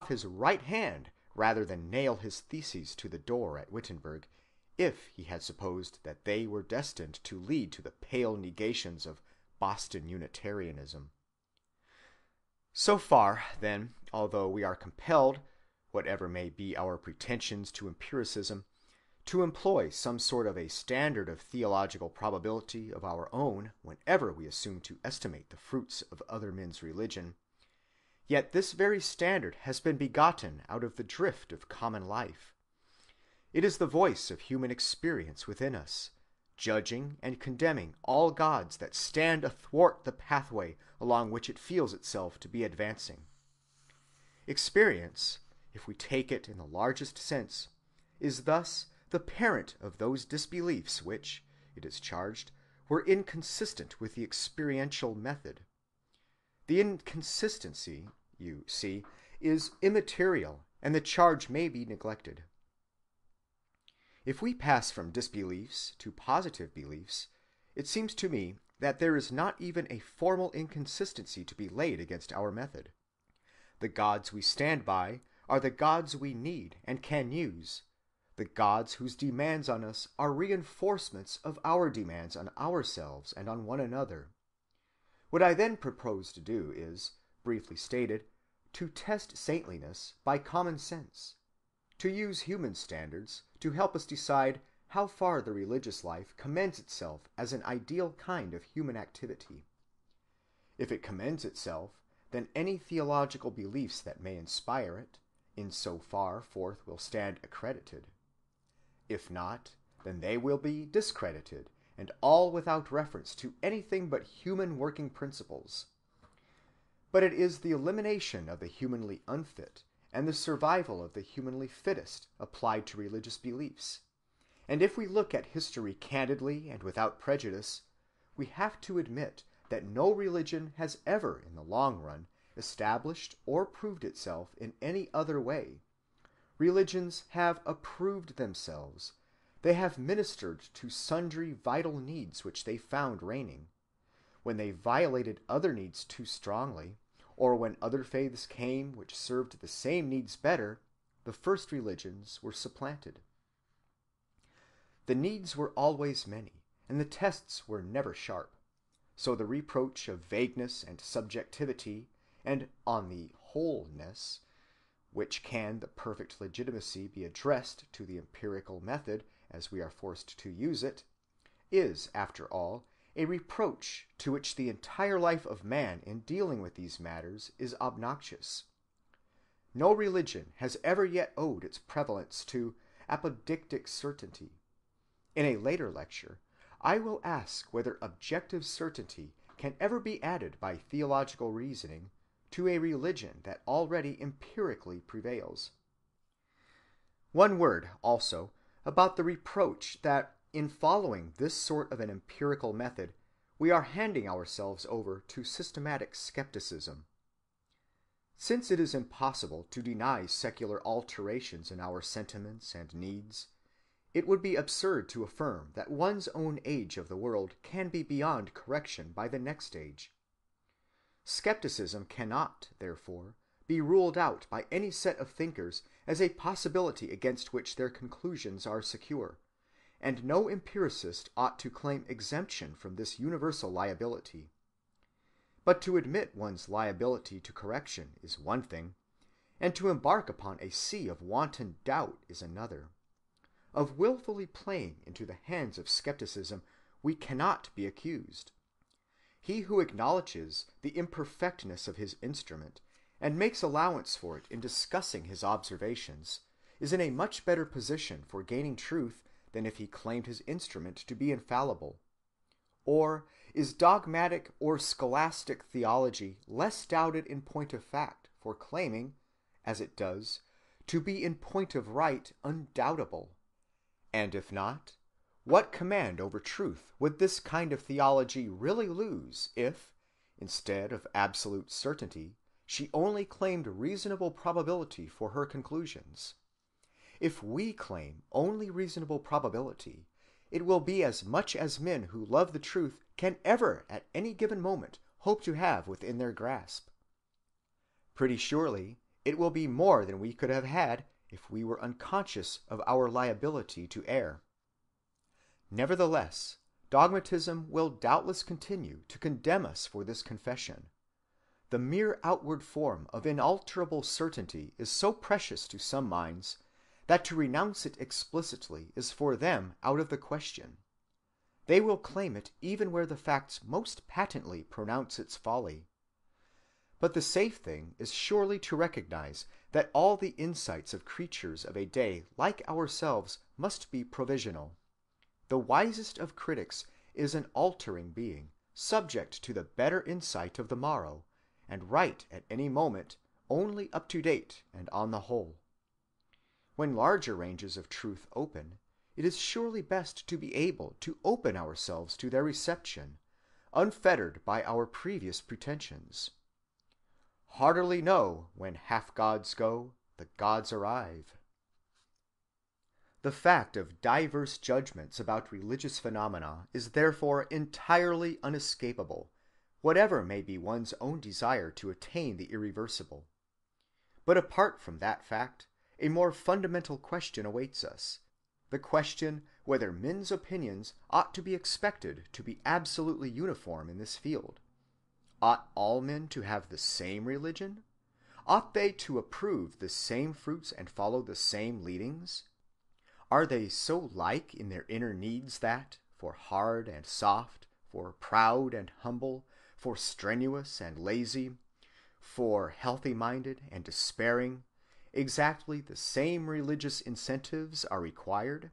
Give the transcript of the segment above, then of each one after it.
off his right hand rather than nail his theses to the door at Wittenberg, if he had supposed that they were destined to lead to the pale negations of Boston Unitarianism. So far, then, although we are compelled, whatever may be our pretensions to empiricism, to employ some sort of a standard of theological probability of our own whenever we assume to estimate the fruits of other men's religion, yet this very standard has been begotten out of the drift of common life. It is the voice of human experience within us, judging and condemning all gods that stand athwart the pathway along which it feels itself to be advancing. Experience, if we take it in the largest sense, is thus the parent of those disbeliefs which, it is charged, were inconsistent with the experiential method. The inconsistency, you see, is immaterial, and the charge may be neglected. If we pass from disbeliefs to positive beliefs, it seems to me that there is not even a formal inconsistency to be laid against our method. The gods we stand by are the gods we need and can use, the gods whose demands on us are reinforcements of our demands on ourselves and on one another. What I then propose to do is, briefly stated, to test saintliness by common sense, to use human standards to help us decide how far the religious life commends itself as an ideal kind of human activity. If it commends itself, then any theological beliefs that may inspire it, in so far forth will stand accredited. If not, then they will be discredited, and all without reference to anything but human working principles. But it is the elimination of the humanly unfit and the survival of the humanly fittest applied to religious beliefs. And if we look at history candidly and without prejudice, we have to admit that no religion has ever, in the long run, established or proved itself in any other way. Religions have approved themselves. They have ministered to sundry vital needs which they found reigning. When they violated other needs too strongly, or when other faiths came which served the same needs better, the first religions were supplanted. The needs were always many, and the tests were never sharp. So the reproach of vagueness and subjectivity, and on the wholeness, which can the perfect legitimacy be addressed to the empirical method as we are forced to use it, is, after all, a reproach to which the entire life of man in dealing with these matters is obnoxious. No religion has ever yet owed its prevalence to apodictic certainty. In a later lecture, I will ask whether objective certainty can ever be added by theological reasoning to a religion that already empirically prevails. One word, also, about the reproach that in following this sort of an empirical method, we are handing ourselves over to systematic skepticism. Since it is impossible to deny secular alterations in our sentiments and needs, it would be absurd to affirm that one's own age of the world can be beyond correction by the next age. Skepticism cannot, therefore, be ruled out by any set of thinkers as a possibility against which their conclusions are secure, and no empiricist ought to claim exemption from this universal liability. But to admit one's liability to correction is one thing, and to embark upon a sea of wanton doubt is another. Of willfully playing into the hands of skepticism we cannot be accused. He who acknowledges the imperfectness of his instrument and makes allowance for it in discussing his observations is in a much better position for gaining truth than if he claimed his instrument to be infallible. Or is dogmatic or scholastic theology less doubted in point of fact for claiming, as it does, to be in point of right undoubtable? And if not, what command over truth would this kind of theology really lose if, instead of absolute certainty, she only claimed reasonable probability for her conclusions? If we claim only reasonable probability, it will be as much as men who love the truth can ever at any given moment hope to have within their grasp. Pretty surely, it will be more than we could have had if we were unconscious of our liability to err. Nevertheless, dogmatism will doubtless continue to condemn us for this confession. The mere outward form of inalterable certainty is so precious to some minds that to renounce it explicitly is for them out of the question. They will claim it even where the facts most patently pronounce its folly. But the safe thing is surely to recognize that all the insights of creatures of a day like ourselves must be provisional. The wisest of critics is an altering being, subject to the better insight of the morrow, and right at any moment, only up to date and on the whole. When larger ranges of truth open, it is surely best to be able to open ourselves to their reception, unfettered by our previous pretensions. Heartily know, when half-gods go, the gods arrive. The fact of diverse judgments about religious phenomena is therefore entirely unescapable, whatever may be one's own desire to attain the irreversible. But apart from that fact, a more fundamental question awaits us, the question whether men's opinions ought to be expected to be absolutely uniform in this field. Ought all men to have the same religion? Ought they to approve the same fruits and follow the same leadings? Are they so like in their inner needs that, for hard and soft, for proud and humble, for strenuous and lazy, for healthy-minded and despairing, exactly the same religious incentives are required?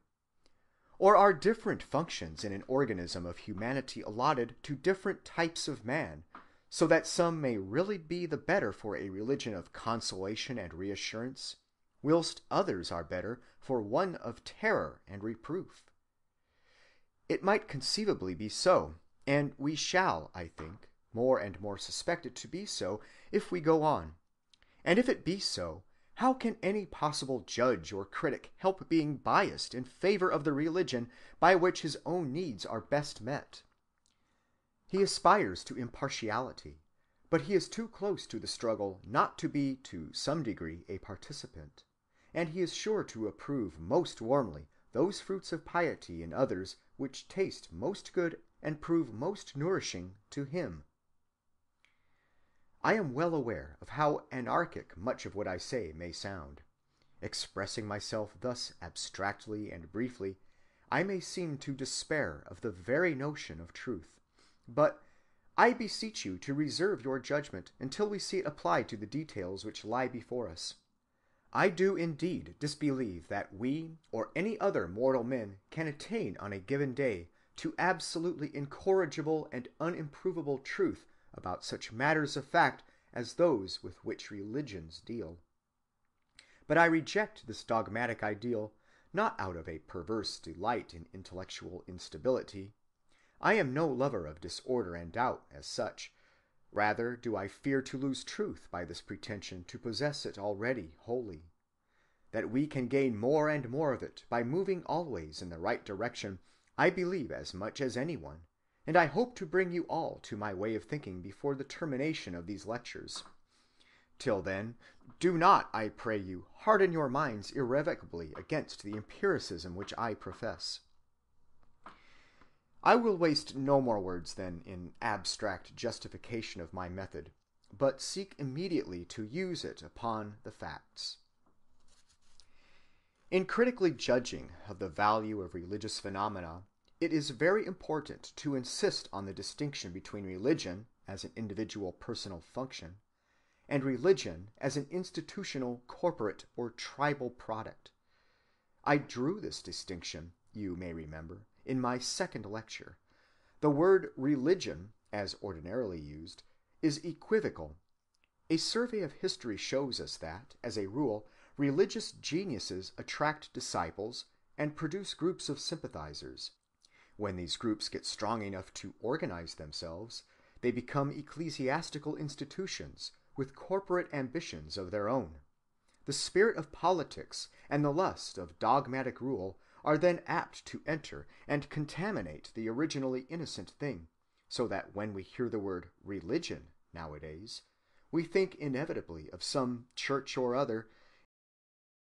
Or are different functions in an organism of humanity allotted to different types of man, so that some may really be the better for a religion of consolation and reassurance, whilst others are better for one of terror and reproof? It might conceivably be so, and we shall, I think, more and more suspect it to be so if we go on. And if it be so, how can any possible judge or critic help being biased in favor of the religion by which his own needs are best met? He aspires to impartiality, but he is too close to the struggle not to be to some degree a participant, and he is sure to approve most warmly those fruits of piety in others which taste most good and prove most nourishing to him. I am well aware of how anarchic much of what I say may sound. Expressing myself thus abstractly and briefly, I may seem to despair of the very notion of truth, but I beseech you to reserve your judgment until we see it applied to the details which lie before us. I do indeed disbelieve that we or any other mortal men can attain on a given day to absolutely incorrigible and unimprovable truth about such matters of fact as those with which religions deal. But I reject this dogmatic ideal not out of a perverse delight in intellectual instability. I am no lover of disorder and doubt as such. Rather do I fear to lose truth by this pretension to possess it already wholly. That we can gain more and more of it by moving always in the right direction, I believe as much as anyone, and I hope to bring you all to my way of thinking before the termination of these lectures. Till then, do not, I pray you, harden your minds irrevocably against the empiricism which I profess. I will waste no more words then in abstract justification of my method, but seek immediately to use it upon the facts. In critically judging of the value of religious phenomena, it is very important to insist on the distinction between religion as an individual personal function and religion as an institutional, corporate, or tribal product. I drew this distinction, you may remember, in my second lecture. The word religion, as ordinarily used, is equivocal. A survey of history shows us that, as a rule, religious geniuses attract disciples and produce groups of sympathizers. When these groups get strong enough to organize themselves, they become ecclesiastical institutions with corporate ambitions of their own. The spirit of politics and the lust of dogmatic rule are then apt to enter and contaminate the originally innocent thing, so that when we hear the word religion nowadays, we think inevitably of some church or other